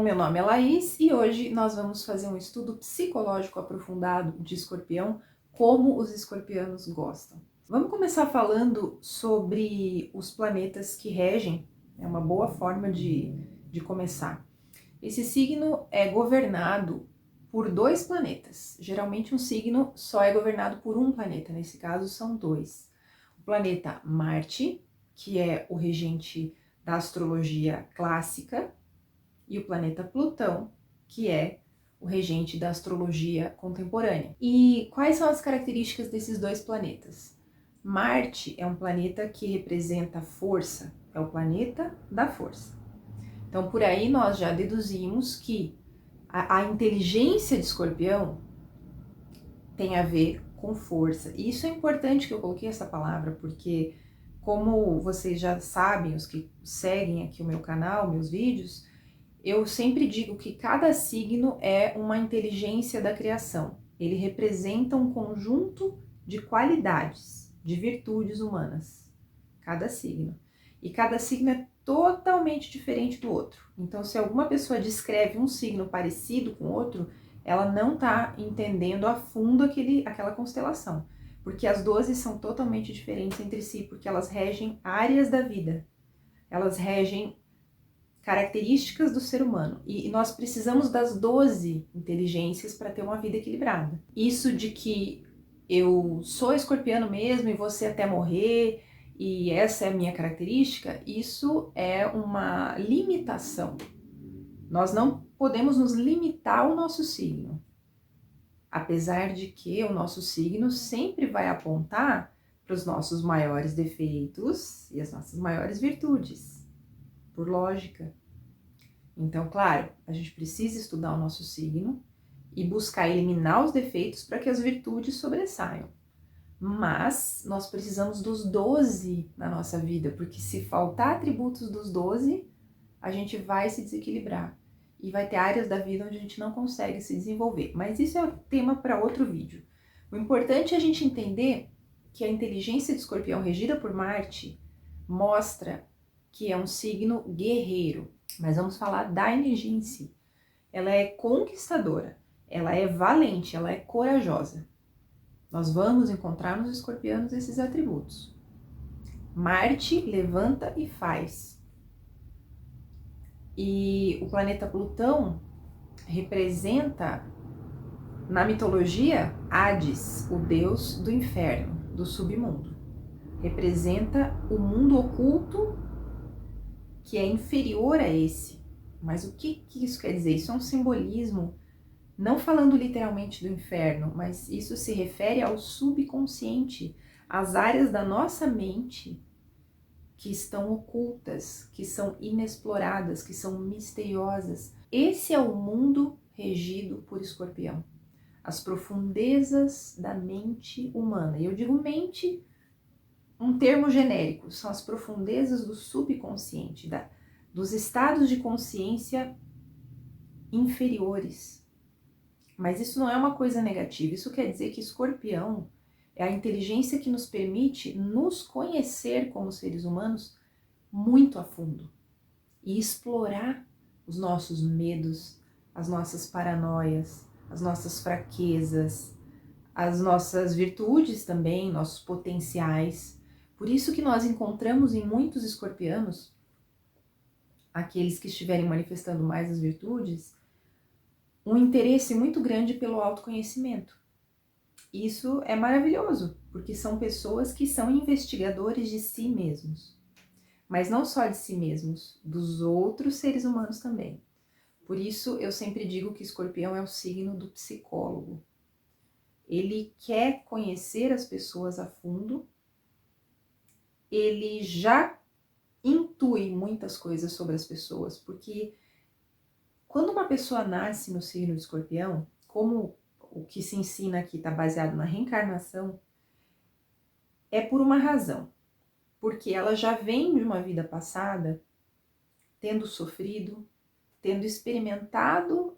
meu nome é Laís e hoje nós vamos fazer um estudo psicológico aprofundado de escorpião, como os escorpianos gostam. Vamos começar falando sobre os planetas que regem, é uma boa forma de começar. Esse signo é governado por dois planetas. Geralmente um signo só é governado por um planeta, nesse caso são dois. O planeta Marte, que é o regente da astrologia clássica, e o planeta Plutão, que é o regente da astrologia contemporânea. E quais são as características desses dois planetas? Marte é um planeta que representa força, é o planeta da força. Então, por aí nós já deduzimos que a inteligência de Escorpião tem a ver com força. E isso é importante que eu coloquei essa palavra, porque como vocês já sabem, os que seguem aqui o meu canal, meus vídeos, eu sempre digo que cada signo é uma inteligência da criação. Ele representa um conjunto de qualidades, de virtudes humanas. Cada signo. E cada signo é totalmente diferente do outro. Então, se alguma pessoa descreve um signo parecido com outro, ela não está entendendo a fundo aquela constelação. Porque as 12 são totalmente diferentes entre si, porque elas regem áreas da vida. Elas regem características do ser humano. E nós precisamos das 12 inteligências para ter uma vida equilibrada. Isso de que eu sou escorpiano mesmo e você até morrer, e essa é a minha característica, isso é uma limitação. Nós não podemos nos limitar ao nosso signo. Apesar de que o nosso signo sempre vai apontar para os nossos maiores defeitos e as nossas maiores virtudes, por lógica. Então, claro, a gente precisa estudar o nosso signo e buscar eliminar os defeitos para que as virtudes sobressaiam. Mas nós precisamos dos 12 na nossa vida, porque se faltar atributos dos 12, a gente vai se desequilibrar. E vai ter áreas da vida onde a gente não consegue se desenvolver. Mas isso é tema para outro vídeo. O importante é a gente entender que a inteligência de Escorpião regida por Marte mostra que é um signo guerreiro. Mas vamos falar da energia em si. Ela é conquistadora, ela é valente, ela é corajosa. Nós vamos encontrar nos escorpianos esses atributos. Marte levanta e faz. E o planeta Plutão representa, na mitologia, Hades, o deus do inferno, do submundo. Representa o mundo oculto que é inferior a esse. Mas o que isso quer dizer? Isso é um simbolismo, não falando literalmente do inferno, mas isso se refere ao subconsciente, às áreas da nossa mente que estão ocultas, que são inexploradas, que são misteriosas. Esse é o mundo regido por Escorpião. As profundezas da mente humana. E eu digo mente, um termo genérico, são as profundezas do subconsciente, dos estados de consciência inferiores. Mas isso não é uma coisa negativa, isso quer dizer que Escorpião é a inteligência que nos permite nos conhecer como seres humanos muito a fundo e explorar os nossos medos, as nossas paranoias, as nossas fraquezas, as nossas virtudes também, nossos potenciais. Por isso que nós encontramos em muitos escorpianos, aqueles que estiverem manifestando mais as virtudes, um interesse muito grande pelo autoconhecimento. Isso é maravilhoso, porque são pessoas que são investigadores de si mesmos. Mas não só de si mesmos, dos outros seres humanos também. Por isso eu sempre digo que Escorpião é o signo do psicólogo. Ele quer conhecer as pessoas a fundo, ele já intui muitas coisas sobre as pessoas, porque quando uma pessoa nasce no signo de Escorpião, como o que se ensina aqui está baseado na reencarnação, é por uma razão. Porque ela já vem de uma vida passada tendo sofrido, tendo experimentado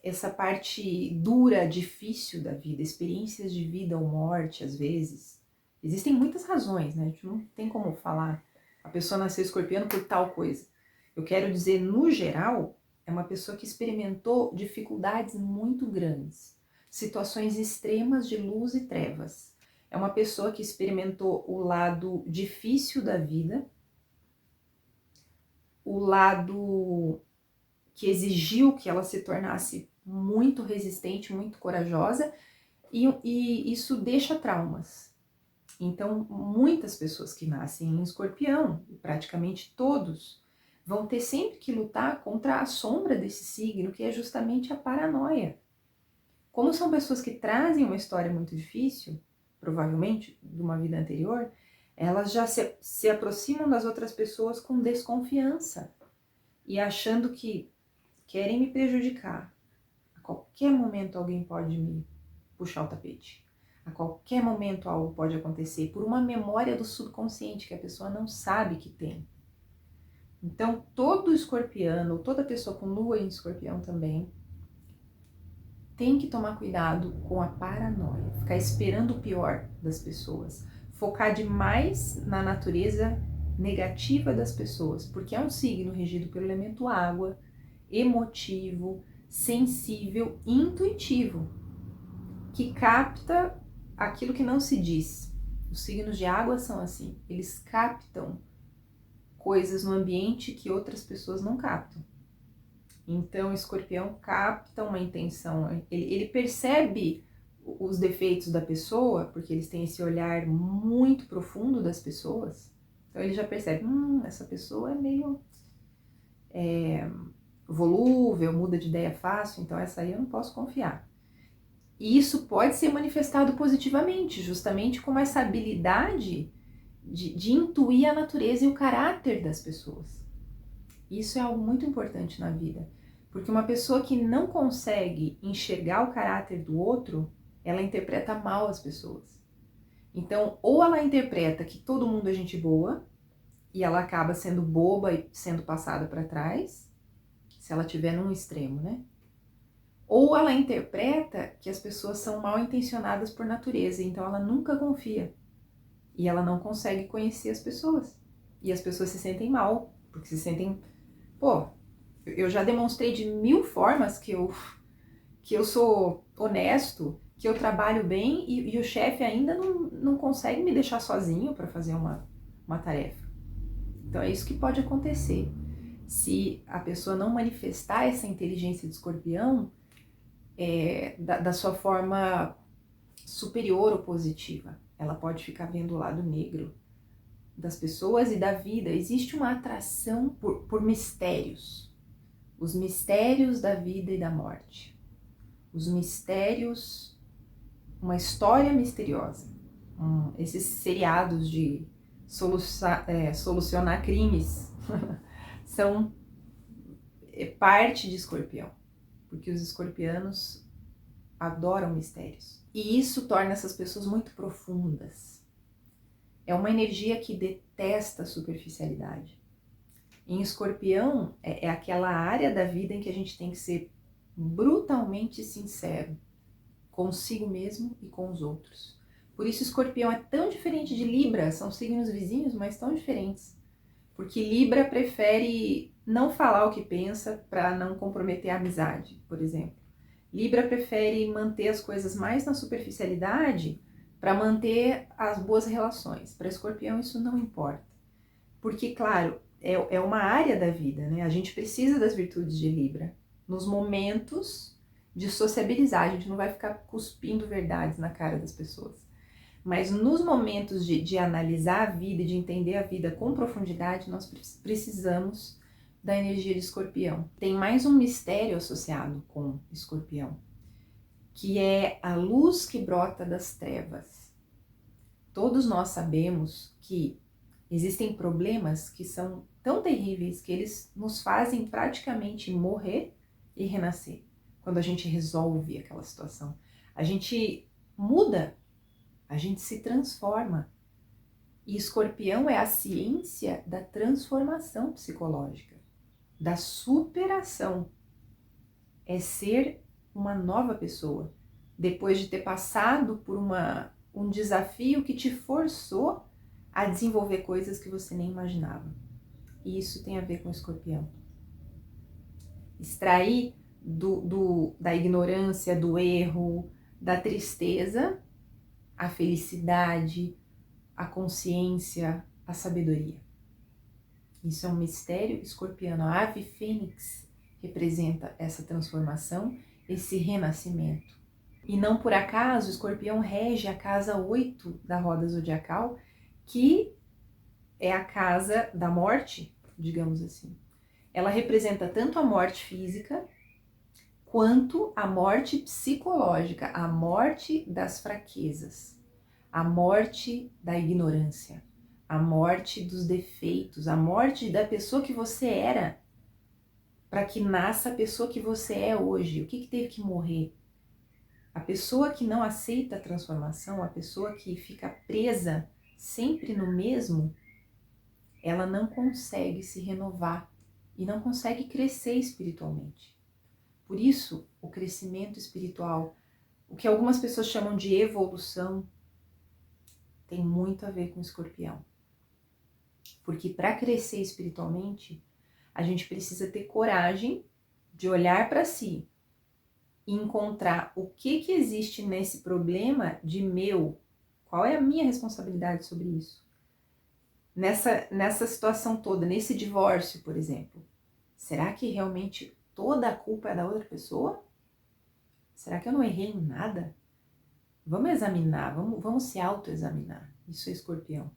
essa parte dura, difícil da vida, experiências de vida ou morte, às vezes. Existem muitas razões, né? A gente não tem como falar a pessoa nasceu escorpiano por tal coisa. Eu quero dizer, no geral, é uma pessoa que experimentou dificuldades muito grandes, situações extremas de luz e trevas. É uma pessoa que experimentou o lado difícil da vida, o lado que exigiu que ela se tornasse muito resistente, muito corajosa, e isso deixa traumas. Então, muitas pessoas que nascem em Escorpião, praticamente todos, vão ter sempre que lutar contra a sombra desse signo, que é justamente a paranoia. Como são pessoas que trazem uma história muito difícil, provavelmente de uma vida anterior, elas já se aproximam das outras pessoas com desconfiança e achando que querem me prejudicar. A qualquer momento alguém pode me puxar o tapete. A qualquer momento algo pode acontecer por uma memória do subconsciente que a pessoa não sabe que tem. Então, todo escorpiano, toda pessoa com lua em escorpião também, tem que tomar cuidado com a paranoia, ficar esperando o pior das pessoas, focar demais na natureza negativa das pessoas, porque é um signo regido pelo elemento água, emotivo, sensível, intuitivo, que capta aquilo que não se diz. Os signos de água são assim, eles captam coisas no ambiente que outras pessoas não captam. Então, o escorpião capta uma intenção, ele percebe os defeitos da pessoa, porque eles têm esse olhar muito profundo das pessoas. Então, ele já percebe, essa pessoa é meio volúvel, muda de ideia fácil, então essa aí eu não posso confiar. E isso pode ser manifestado positivamente, justamente com essa habilidade de intuir a natureza e o caráter das pessoas. Isso é algo muito importante na vida, porque uma pessoa que não consegue enxergar o caráter do outro, ela interpreta mal as pessoas. Então, ou ela interpreta que todo mundo é gente boa, e ela acaba sendo boba e sendo passada para trás, se ela estiver num extremo, né? Ou ela interpreta que as pessoas são mal intencionadas por natureza, então ela nunca confia. E ela não consegue conhecer as pessoas. E as pessoas se sentem mal, porque se sentem... Pô, eu já demonstrei de 1000 formas que eu sou honesto, que eu trabalho bem e o chefe ainda não consegue me deixar sozinho para fazer uma tarefa. Então é isso que pode acontecer. Se a pessoa não manifestar essa inteligência de escorpião da sua forma superior ou positiva, ela pode ficar vendo o lado negro das pessoas e da vida. Existe uma atração por mistérios. Os mistérios da vida e da morte. Os mistérios, uma história misteriosa. Esses seriados de solucionar crimes são parte de escorpião, porque os escorpianos adoram mistérios. E isso torna essas pessoas muito profundas. É uma energia que detesta a superficialidade. Em escorpião é aquela área da vida em que a gente tem que ser brutalmente sincero consigo mesmo e com os outros. Por isso escorpião é tão diferente de Libra, são signos vizinhos, mas tão diferentes. Porque Libra prefere não falar o que pensa para não comprometer a amizade, por exemplo. Libra prefere manter as coisas mais na superficialidade para manter as boas relações. Para Escorpião isso não importa. Porque, claro, é uma área da vida, né? A gente precisa das virtudes de Libra. Nos momentos de sociabilizar, a gente não vai ficar cuspindo verdades na cara das pessoas. Mas nos momentos de analisar a vida e de entender a vida com profundidade, nós precisamos da energia de Escorpião. Tem mais um mistério associado com Escorpião, que é a luz que brota das trevas. Todos nós sabemos que existem problemas que são tão terríveis que eles nos fazem praticamente morrer e renascer. Quando a gente resolve aquela situação, a gente muda, a gente se transforma. E Escorpião é a ciência da transformação psicológica, da superação. É ser uma nova pessoa, depois de ter passado por um desafio que te forçou a desenvolver coisas que você nem imaginava. E isso tem a ver com o escorpião. Extrair da ignorância, do erro, da tristeza, a felicidade, a consciência, a sabedoria. Isso é um mistério escorpiano. A ave fênix representa essa transformação, esse renascimento. E não por acaso o escorpião rege a casa 8 da roda zodiacal, que é a casa da morte, digamos assim. Ela representa tanto a morte física, quanto a morte psicológica, a morte das fraquezas, a morte da ignorância, a morte dos defeitos, a morte da pessoa que você era, para que nasça a pessoa que você é hoje. O que teve que morrer? A pessoa que não aceita a transformação, a pessoa que fica presa sempre no mesmo, ela não consegue se renovar e não consegue crescer espiritualmente. Por isso, o crescimento espiritual, o que algumas pessoas chamam de evolução, tem muito a ver com o escorpião. Porque para crescer espiritualmente, a gente precisa ter coragem de olhar para si e encontrar o que existe nesse problema de meu, qual é a minha responsabilidade sobre isso. Nessa situação toda, nesse divórcio, por exemplo, será que realmente toda a culpa é da outra pessoa? Será que eu não errei em nada? Vamos examinar, vamos se autoexaminar. Isso é escorpião.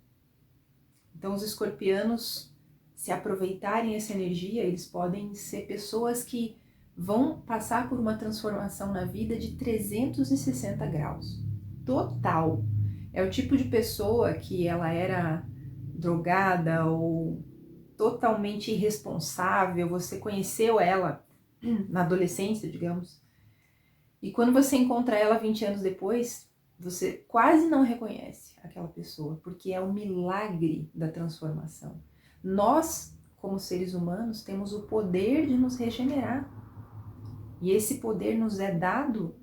Então, os escorpianos, se aproveitarem essa energia, eles podem ser pessoas que vão passar por uma transformação na vida de 360 graus. Total. É o tipo de pessoa que ela era drogada ou totalmente irresponsável, você conheceu ela na adolescência, digamos, e quando você encontra ela 20 anos depois, você quase não reconhece aquela pessoa, porque é o milagre da transformação. Nós, como seres humanos, temos o poder de nos regenerar. E esse poder nos é dado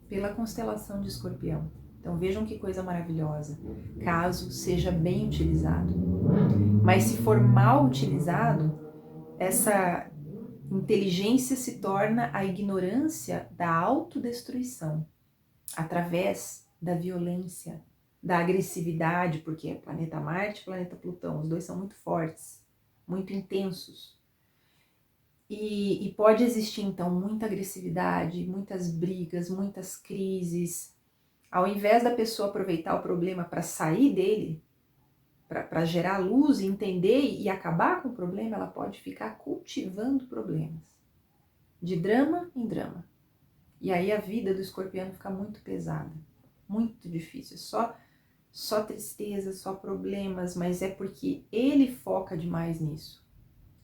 pela constelação de Escorpião. Então vejam que coisa maravilhosa, caso seja bem utilizado. Mas se for mal utilizado, essa inteligência se torna a ignorância da autodestruição, através da violência, da agressividade, porque é planeta Marte e planeta Plutão, os dois são muito fortes, muito intensos. E pode existir, então, muita agressividade, muitas brigas, muitas crises. Ao invés da pessoa aproveitar o problema para sair dele, para gerar luz e entender e acabar com o problema, ela pode ficar cultivando problemas, de drama em drama. E aí a vida do escorpiano fica muito pesada, muito difícil, só tristeza, só problemas, mas é porque ele foca demais nisso.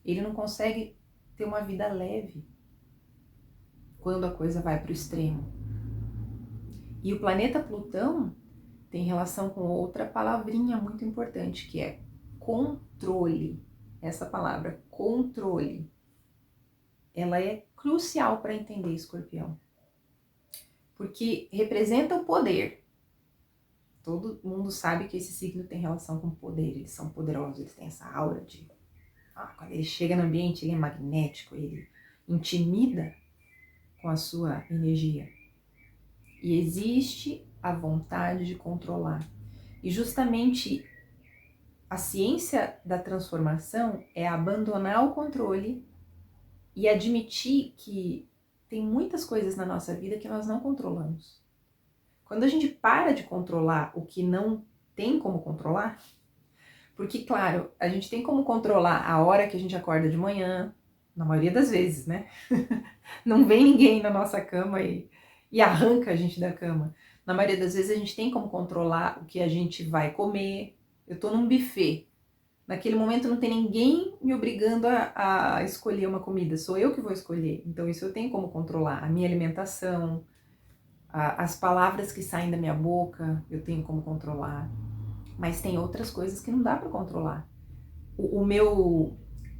Ele não consegue ter uma vida leve quando a coisa vai para o extremo. E o planeta Plutão tem relação com outra palavrinha muito importante, que é controle. Essa palavra, controle, ela é crucial para entender Escorpião, porque representa o poder. Todo mundo sabe que esse signo tem relação com poder, eles são poderosos, eles têm essa aura de... quando ele chega no ambiente, ele é magnético, ele intimida com a sua energia. E existe a vontade de controlar. E justamente a ciência da transformação é abandonar o controle e admitir que tem muitas coisas na nossa vida que nós não controlamos. Quando a gente para de controlar o que não tem como controlar, porque, claro, a gente tem como controlar a hora que a gente acorda de manhã, na maioria das vezes, né? Não vem ninguém na nossa cama e arranca a gente da cama. Na maioria das vezes a gente tem como controlar o que a gente vai comer. Eu tô num buffet. Naquele momento não tem ninguém me obrigando a escolher uma comida, sou eu que vou escolher. Então isso eu tenho como controlar. A minha alimentação, as palavras que saem da minha boca, eu tenho como controlar. Mas tem outras coisas que não dá para controlar. O meu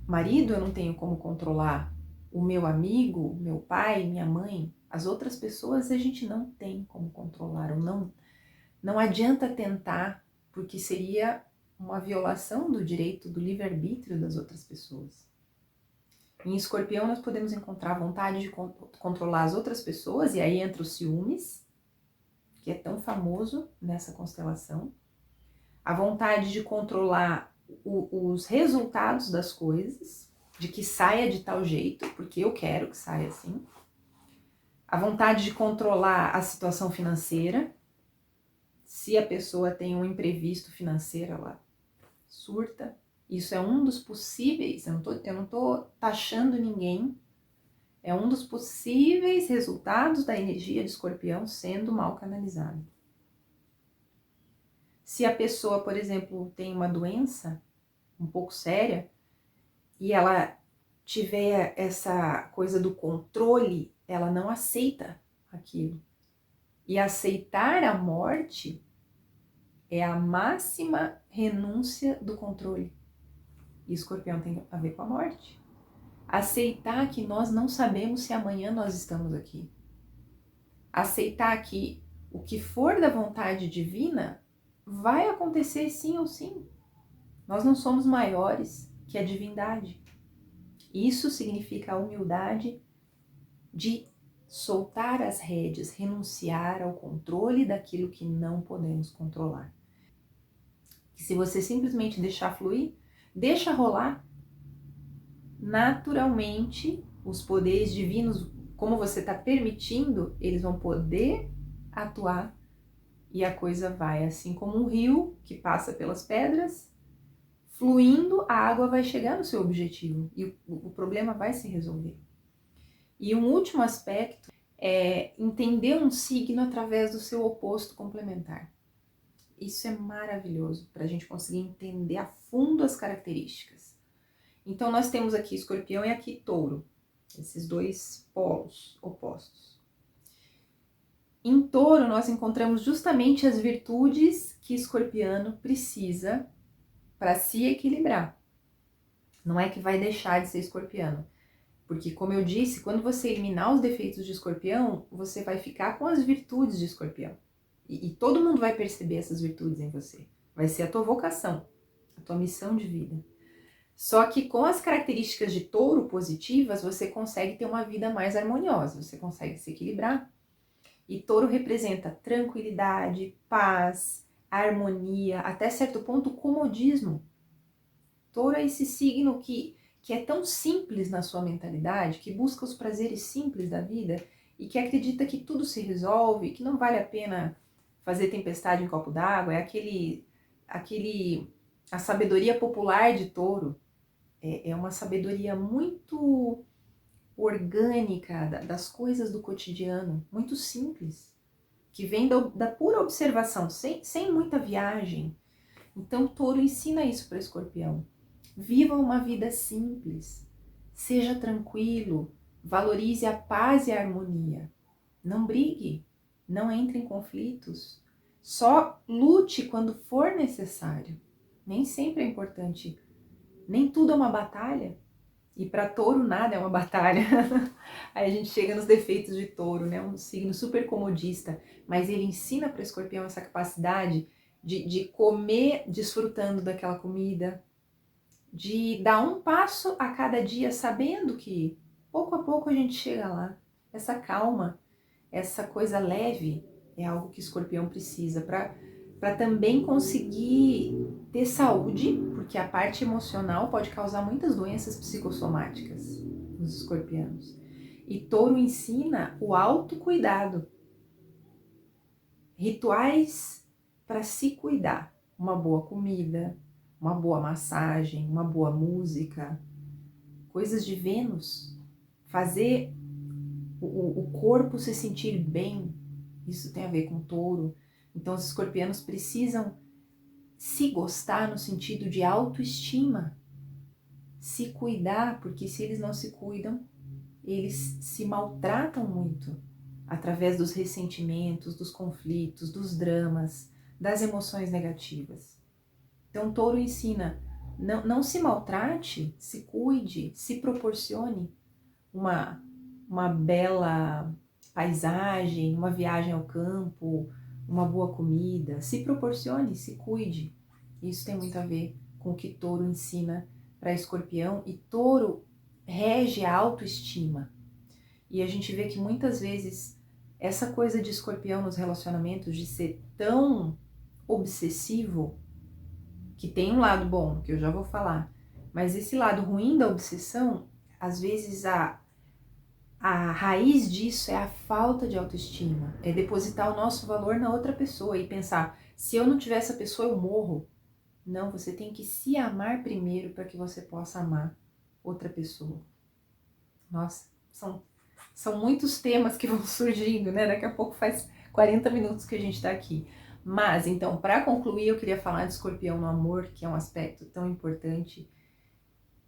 marido eu não tenho como controlar. O meu amigo, meu pai, minha mãe, as outras pessoas a gente não tem como controlar. Ou não adianta tentar, porque seria uma violação do direito do livre-arbítrio das outras pessoas. Em Escorpião nós podemos encontrar a vontade de controlar as outras pessoas, e aí entra os ciúmes, que é tão famoso nessa constelação. A vontade de controlar os resultados das coisas, de que saia de tal jeito, porque eu quero que saia assim. A vontade de controlar a situação financeira. Se a pessoa tem um imprevisto financeiro, ela surta. Isso é um dos possíveis, eu não tô taxando ninguém, é um dos possíveis resultados da energia de Escorpião sendo mal canalizada. Se a pessoa, por exemplo, tem uma doença um pouco séria e ela tiver essa coisa do controle, ela não aceita aquilo. E aceitar a morte é a máxima renúncia do controle. E Escorpião tem a ver com a morte. Aceitar que nós não sabemos se amanhã nós estamos aqui. Aceitar que o que for da vontade divina vai acontecer sim ou sim. Nós não somos maiores que a divindade. Isso significa a humildade de soltar as rédeas, renunciar ao controle daquilo que não podemos controlar. E se você simplesmente deixar fluir, deixa rolar, naturalmente os poderes divinos, como você está permitindo, eles vão poder atuar e a coisa vai, assim como um rio que passa pelas pedras, fluindo, a água vai chegar no seu objetivo e o problema vai se resolver. E um último aspecto é entender um signo através do seu oposto complementar. Isso é maravilhoso para a gente conseguir entender a fundo as características. Então nós temos aqui Escorpião e aqui Touro, esses dois polos opostos. Em Touro nós encontramos justamente as virtudes que Escorpiano precisa para se equilibrar. Não é que vai deixar de ser Escorpiano, porque como eu disse, quando você eliminar os defeitos de Escorpião, você vai ficar com as virtudes de Escorpião. E todo mundo vai perceber essas virtudes em você. Vai ser a tua vocação, a tua missão de vida. Só que com as características de Touro positivas, você consegue ter uma vida mais harmoniosa, você consegue se equilibrar. E Touro representa tranquilidade, paz, harmonia, até certo ponto comodismo. Touro é esse signo que é tão simples na sua mentalidade, que busca os prazeres simples da vida e que acredita que tudo se resolve, que não vale a pena fazer tempestade em copo d'água. É a sabedoria popular de Touro. É uma sabedoria muito orgânica das coisas do cotidiano, muito simples, que vem da pura observação, sem muita viagem. Então Touro ensina isso para Escorpião. Viva uma vida simples, seja tranquilo, valorize a paz e a harmonia. Não brigue, não entre em conflitos, só lute quando for necessário. Nem sempre é importante, nem tudo é uma batalha. E para Touro nada é uma batalha. Aí a gente chega nos defeitos de Touro, né? Um signo super comodista, mas ele ensina para Escorpião essa capacidade de comer desfrutando daquela comida, de dar um passo a cada dia sabendo que pouco a pouco a gente chega lá. Essa calma, essa coisa leve é algo que Escorpião precisa para também conseguir ter saúde, porque a parte emocional pode causar muitas doenças psicossomáticas nos escorpianos. E Touro ensina o autocuidado, rituais para se cuidar, uma boa comida, uma boa massagem, uma boa música, coisas de Vênus, fazer o corpo se sentir bem, isso tem a ver com Touro. Então os escorpianos precisam se gostar no sentido de autoestima, se cuidar, porque se eles não se cuidam, eles se maltratam muito através dos ressentimentos, dos conflitos, dos dramas, das emoções negativas. Então Touro ensina, não se maltrate, se cuide, se proporcione uma bela paisagem, uma viagem ao campo, uma boa comida, se proporcione, se cuide. Isso tem muito a ver com o que touro ensina para escorpião, e touro rege a autoestima. E a gente vê que muitas vezes essa coisa de escorpião nos relacionamentos, de ser tão obsessivo, que tem um lado bom, que eu já vou falar, mas esse lado ruim da obsessão, às vezes a raiz disso é a falta de autoestima, é depositar o nosso valor na outra pessoa e pensar, se eu não tiver essa pessoa eu morro. Não, você tem que se amar primeiro para que você possa amar outra pessoa. Nossa, são muitos temas que vão surgindo, né? Daqui a pouco faz 40 minutos que a gente tá aqui. Mas, então, para concluir, eu queria falar de escorpião no amor, que é um aspecto tão importante,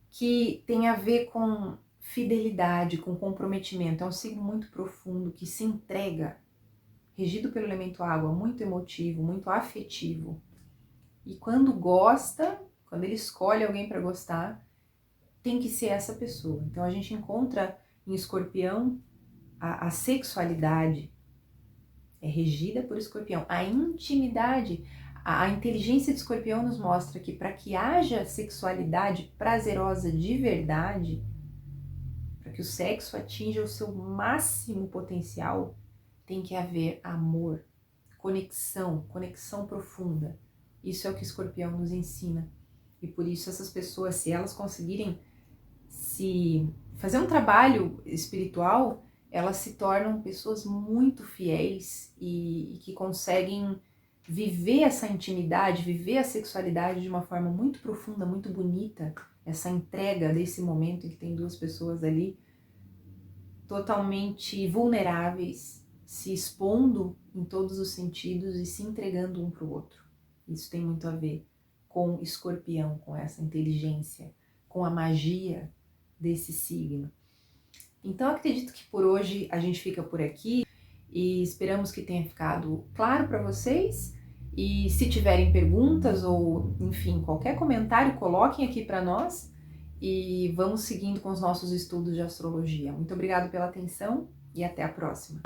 que tem a ver com fidelidade, com comprometimento. É um signo muito profundo, que se entrega, regido pelo elemento água, muito emotivo, muito afetivo. E quando gosta, quando ele escolhe alguém para gostar, tem que ser essa pessoa. Então a gente encontra em escorpião a sexualidade é regida por escorpião. A intimidade, a inteligência de escorpião nos mostra que para que haja sexualidade prazerosa de verdade, para que o sexo atinja o seu máximo potencial, tem que haver amor, conexão profunda. Isso é o que escorpião nos ensina. E por isso essas pessoas, se elas conseguirem se fazer um trabalho espiritual, elas se tornam pessoas muito fiéis e que conseguem viver essa intimidade, viver a sexualidade de uma forma muito profunda, muito bonita, essa entrega desse momento em que tem duas pessoas ali totalmente vulneráveis, se expondo em todos os sentidos e se entregando um para o outro. Isso tem muito a ver com escorpião, com essa inteligência, com a magia desse signo. Então acredito que por hoje a gente fica por aqui e esperamos que tenha ficado claro para vocês. E se tiverem perguntas ou, enfim, qualquer comentário, coloquem aqui para nós e vamos seguindo com os nossos estudos de astrologia. Muito obrigada pela atenção e até a próxima.